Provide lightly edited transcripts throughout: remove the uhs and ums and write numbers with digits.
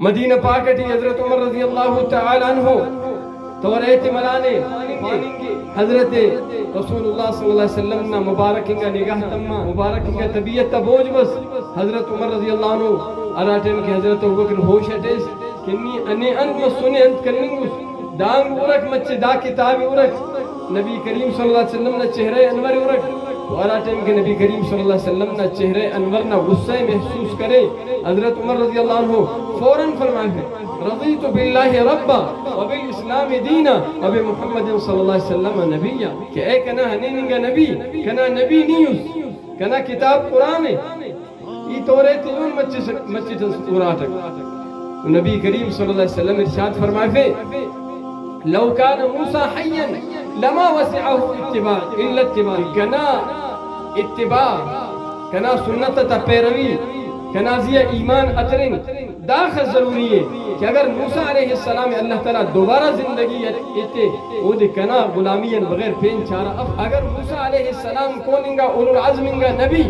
مدینہ پاکٹی حضرت عمر رضی اللہ تعالی عنہ توریت ملانے حضرت رسول اللہ صلی اللہ علیہ وسلم نا مبارک انگا نگاہ تمہ مبارک انگا طبیعت تا بوجھ بس حضرت عمر رضی اللہ عنہ اراتن کی حضرت ابوبکر ہوش ہٹیس کنی انے انت مسونے انت کرننگوس دانگ ارک مچے دا کتاب ارک نبی کریم صلی اللہ علیہ وسلم نا چہرے انور ارک وارا ٹائم کے نبی کریم صلی اللہ علیہ وسلم نا چہرے انور نا غصہ محسوس کرے حضرت عمر رضی اللہ عنہ فوراً فرمائے رضیت باللہ ربا وبالاسلام دینا وبمحمد صلی اللہ علیہ وسلم نبیہ کہ اے کنا ہنینگا نبی کنا نبی نیوز کنا کتاب قرآن ہے یہ تورے تیون مچی توراتک نبی کریم صلی اللہ علیہ وسلم ارشاد فرمائے لو كان موسى حيا لما وسعه اتباع الا اتباع کنا اتباع کنا سنت تا پیروی کنا زیا ایمان اترین داخل ضروری ہے کہ اگر موسیٰ علیہ السلام اللہ تعالیٰ دوبارہ زندگی اتے وہ دے کنا غلامین بغیر پین چارا اب اگر موسیٰ علیہ السلام کوننگا اولو العظمنگا نبی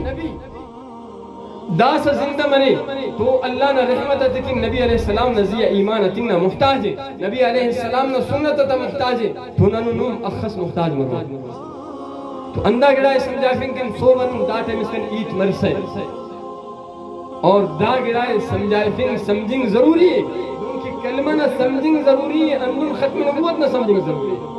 داس زندہ منے تو اللہ نے رحمت تکن نبی علیہ السلام نزیہ ایمان تنہ محتاج ہے نبی علیہ السلام نے سنت تا محتاج ہے تو ننو نوم اخص محتاج مرو تو اندہ گڑا سمجھا فنکن سو ون داتے مسکن ایت مرسے اور دا گڑا سمجھا فن سمجھنگ ضروری ہے کیونکہ کلمہ نہ سمجھنگ ضروری ہے اندر ختم نبوت نہ سمجھنگ ضروری ہے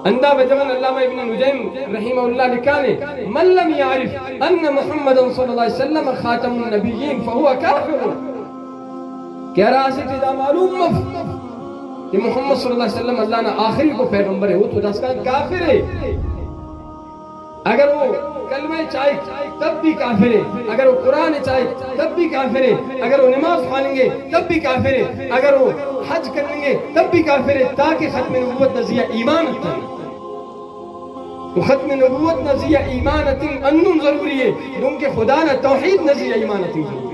اندہ بجوان علامہ ابن نجیم رحمہ اللہ لکھانے من لم يعرف ان محمد صلی اللہ علیہ وسلم خاتم النبیین فہو کافر کہہ رہا سے کہ دا معلوم کہ محمد صلی اللہ علیہ وسلم اللہ نے آخری کو پیغمبر ہے وہ تو دس کا کافر ہے اگر وہ کلمہ چاہے تب بھی کافر ہے اگر وہ قرآن چاہے تب بھی کافر ہے اگر وہ نماز پڑھیں گے تب بھی کافر ہے اگر وہ حج کریں گے تب بھی کافر ہے تاکہ ختم نبوت نزیہ ایمان اتن ختم نبوت نزیہ ایمان اتن انن ضروری ہے کیونکہ خدا نہ توحید نزیہ ایمان اتن ضروری ہے